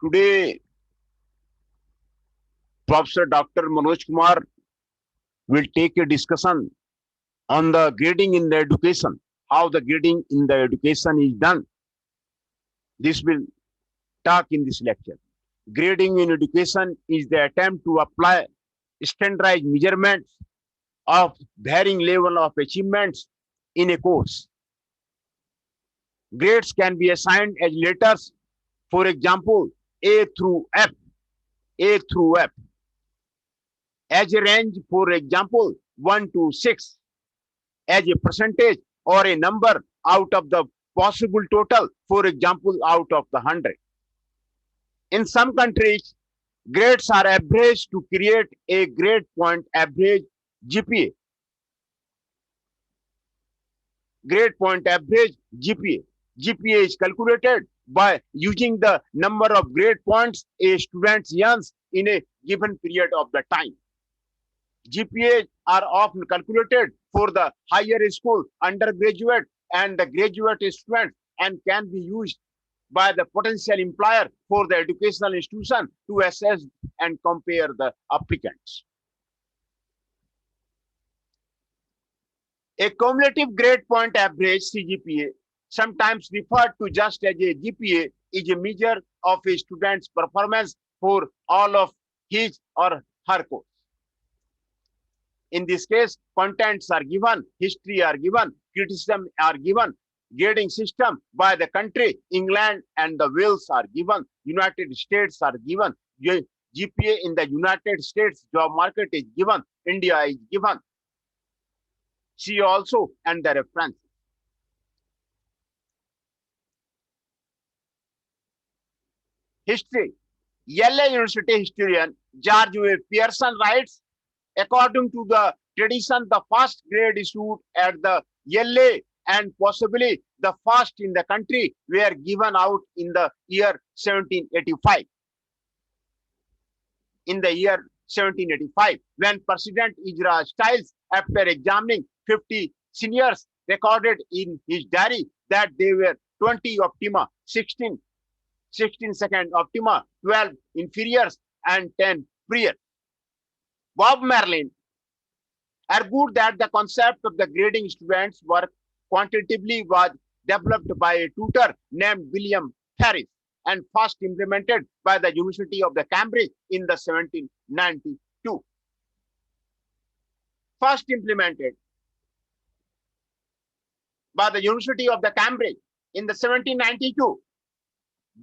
Today, Professor Dr. Manoj Kumar will take a discussion on the grading in the education, how the grading in the education is done. This will talk in this lecture. Grading in education is the attempt to apply standardized measurements of varying level of achievements in a course. Grades can be assigned as letters, for example, A through F, A through F, as a range, for example, 1 to 6, as a percentage or a number out of the possible total, for example, out of the 100. In some countries, grades are averaged to create a grade point average GPA. Grade point average GPA. GPA is calculated by using the number of grade points a student earns in a given period of the time. GPAs are often calculated for the higher school, undergraduate, and the graduate students and can be used by the potential employer for the educational institution to assess and compare the applicants. A cumulative grade point average CGPA, sometimes referred to just as a GPA, is a measure of a student's performance for all of his or her course. In this case, contents are given, history are given, criticism are given, grading system by the country, England and the Wales are given, United States are given, GPA in the United States job market is given, India is given. See also and the reference. History. Yale University historian George W. Pearson writes, according to the tradition, the first grade issued at the Yale and possibly the first in the country were given out in the year 1785. In the year 1785, when President Ezra Stiles, after examining 50 seniors, recorded in his diary that there were 20 optima, 16 second optima, 12 inferiors, and 10 priors. Bob Merlin argued that the concept of the grading students' work quantitatively was developed by a tutor named William Harris and first implemented by the University of the Cambridge in the 1792. First implemented by the University of the Cambridge in the 1792.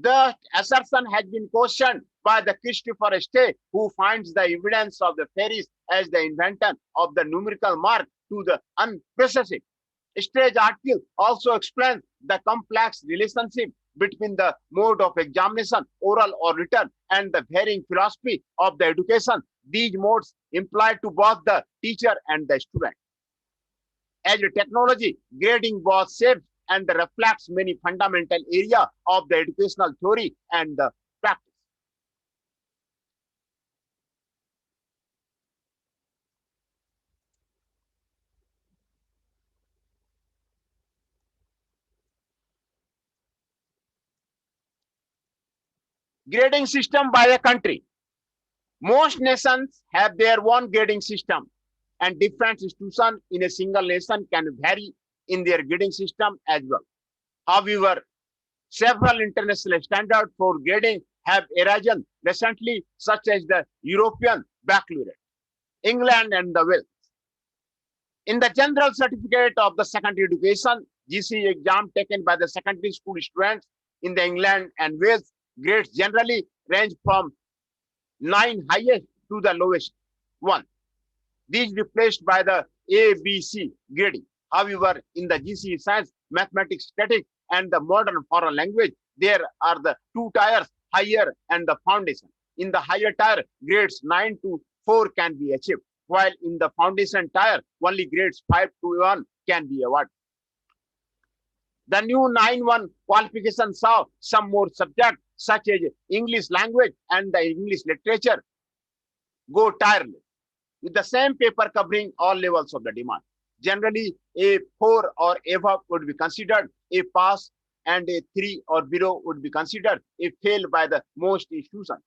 The assertion has been questioned by the Christopher Stay, who finds the evidence of the fairies as the inventor of the numerical mark to the unprecedented. Stay's article also explains the complex relationship between the mode of examination, oral or written, and the varying philosophy of the education. These modes imply to both the teacher and the student. As a technology, grading was shaped and reflects many fundamental areas of the educational theory and the practice. Grading system by a country. Most nations have their own grading system, and different institutions in a single nation can vary in their grading system as well. However, several international standards for grading have arisen recently, such as the European Baccalaureate, England, and the Wales. In the General Certificate of the Secondary Education, GCE exam taken by the secondary school students in the England and Wales, grades generally range from 9 highest to the lowest one. These replaced by the ABC grading. However, in the GCE Science, Mathematics, Statistics, and the Modern Foreign Language, there are the two tiers, higher and the foundation. In the higher tier, grades 9 to 4 can be achieved, while in the foundation tier, only grades 5 to 1 can be awarded. The new 9-1 qualification saw some more subjects such as English language and the English literature go tireless, with the same paper covering all levels of the demand. Generally, a 4 or above would be considered a pass and a 3 or below would be considered a fail by the most institutions.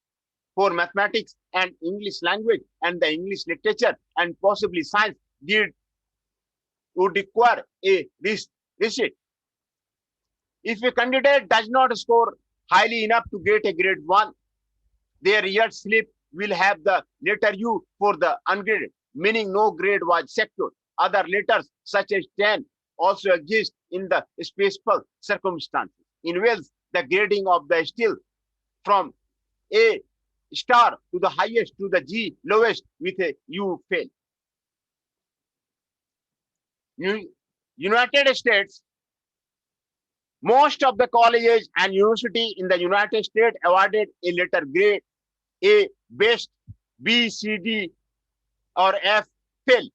For mathematics and English language and the English literature and possibly science, did would require a receipt. If a candidate does not score highly enough to get a grade 1, their result slip will have the letter U for the ungraded, meaning no grade was secured. Other letters such as 10 also exist in the special circumstances. In Wales, the grading of the scale from A star to the highest to the G lowest with a U fail. United States, most of the colleges and university in the United States awarded a letter grade A best, B, C, D, or F fail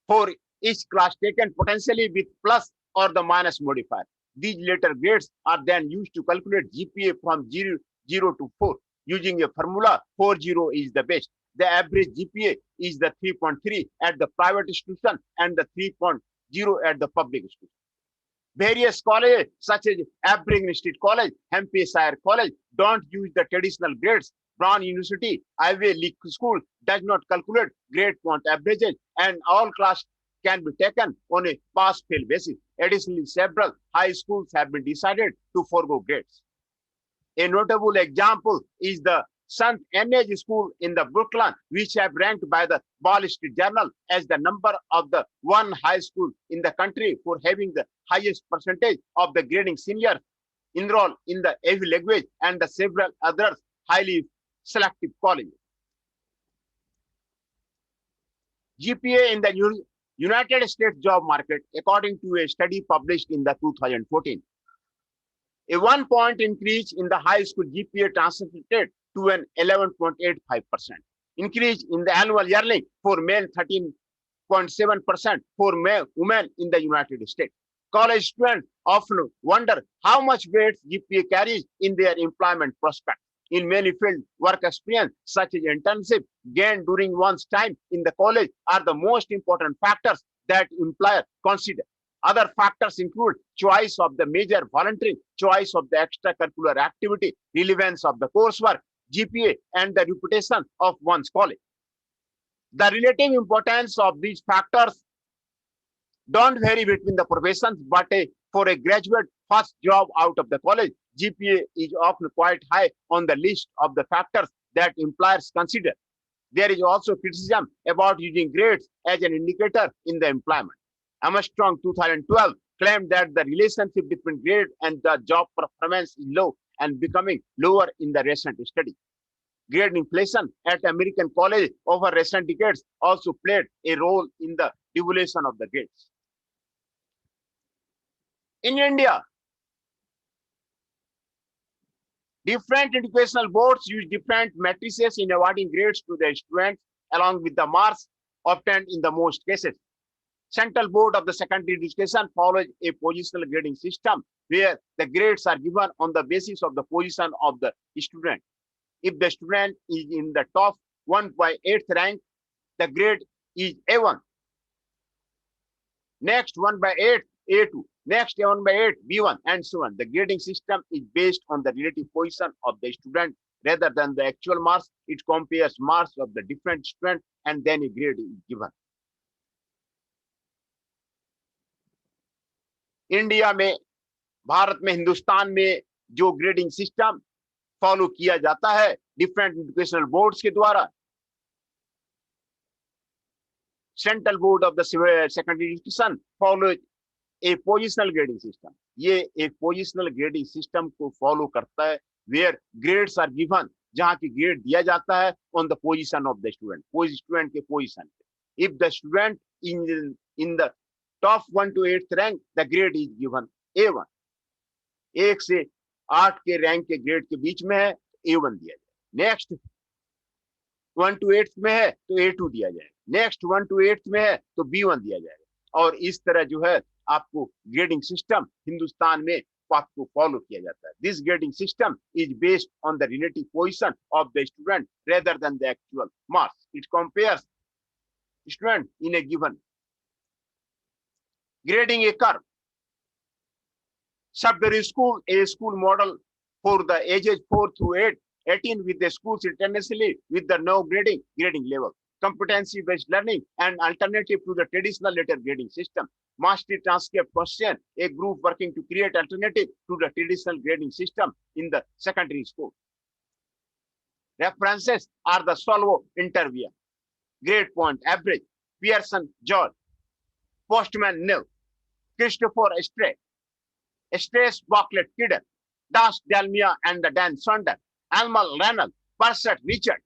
for each class taken potentially with plus or the minus modifier. These letter grades are then used to calculate GPA from 0 to 4 using a formula. 4.0 is the best. The average GPA is the 3.3 at the private institution and the 3.0 at the public institution. Various colleges such as Aberdeen State College, Hampshire College don't use the traditional grades. Brown University, Ivy League School does not calculate grade point averages, and all classes can be taken on a pass-fail basis. Additionally, several high schools have been decided to forego grades. A notable example is the St. Anne's School in the Brooklyn, which have ranked by the Wall Street Journal as the number of the one high school in the country for having the highest percentage of the grading seniors enrolled in the Ivy League and the several others highly selective colleges. GPA in the United States job market, according to a study published in the 2014. A 1 point increase in the high school GPA translated to an 11.85%. Increase in the annual yearly for male 13.7% for women in the United States. College students often wonder how much weight GPA carries in their employment prospects. In many fields, work experience such as internship gained during one's time in the college are the most important factors that employer consider. Other factors include choice of the major, volunteering, choice of the extracurricular activity, relevance of the coursework, GPA, and the reputation of one's college. The relative importance of these factors don't vary between the professions, but for a graduate first job out of the college, GPA is often quite high on the list of the factors that employers consider. There is also criticism about using grades as an indicator in the employment. Armstrong 2012 claimed that the relationship between grade and the job performance is low and becoming lower in the recent study. Grade inflation at American colleges over recent decades also played a role in the devaluation of the grades. In India, different educational boards use different matrices in awarding grades to their students along with the marks obtained in the most cases. Central Board of the Secondary Education follows a positional grading system where the grades are given on the basis of the position of the student. If the student is in the top 1/8 rank, the grade is A1. Next 1/8, A2. Next 1/8, B1, and so on. The grading system is based on the relative position of the student rather than the actual marks. It compares marks of the different students and then a grade is given. India में, भारत में, हिंदुस्तान में जो grading system follow किया जाता है different educational boards के द्वारा, central board of the secondary education follow A positional grading system. ये एक पोजिशनल ग्रेडिंग सिस्टम को फॉलो करता है वेयर ग्रेड्स आर गिवन, जहां की ग्रेड दिया जाता है on the position of the student, student के पोजिशन पे. If the student in the top 1 to 8th rank, the grade is given A1. 1 से 8 के रैंक के ग्रेड के बीच में है, A1 दिया जाए. नेक्स्ट 1 to 8th में है तो A2 दिया जाए. नेक्स्ट 1 to 8th में है तो B1 दिया जाएगा. और इस तरह जो है आपको ग्रेडिंग सिस्टम हिंदुस्तान में आपको फॉलो किया जाता है. This grading system is based on the relative position of the student rather than the actual marks. It compares student in A given. Grading a curve. Sudbury School, a school model for the ages 4 through 18 with the schools internationally with the no grading level. Competency-based learning, and alternative to the traditional letter grading system. Mastery transcript question, a group working to create alternative to the traditional grading system in the secondary school. References are the Solvo interview, Grade Point Average, Pearson George, Postman Neil, Christopher Stress Bartlett Kidder, Das Dalmia and the Dan Sonder, Almal Reynolds, Perset Richard,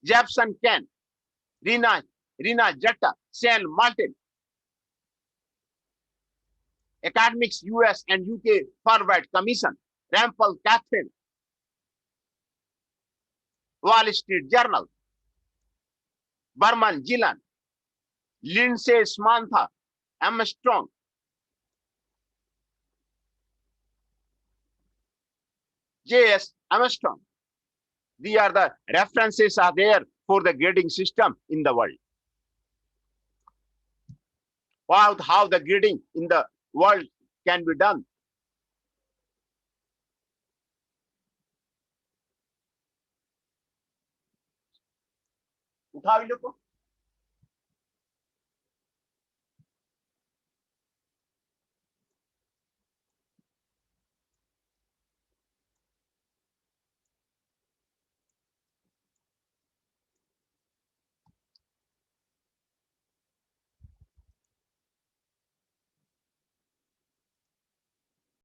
Jepson Ken, Rina Jetta, Shane Martin, Academics US and UK Forward Commission, Rampel Catherine, Wall Street Journal, Berman Gillan, Lindsay Samantha, Armstrong, J.S. Armstrong. These are the references are there for the grading system in the world. About how the grading in the world can be done. उठा भी लो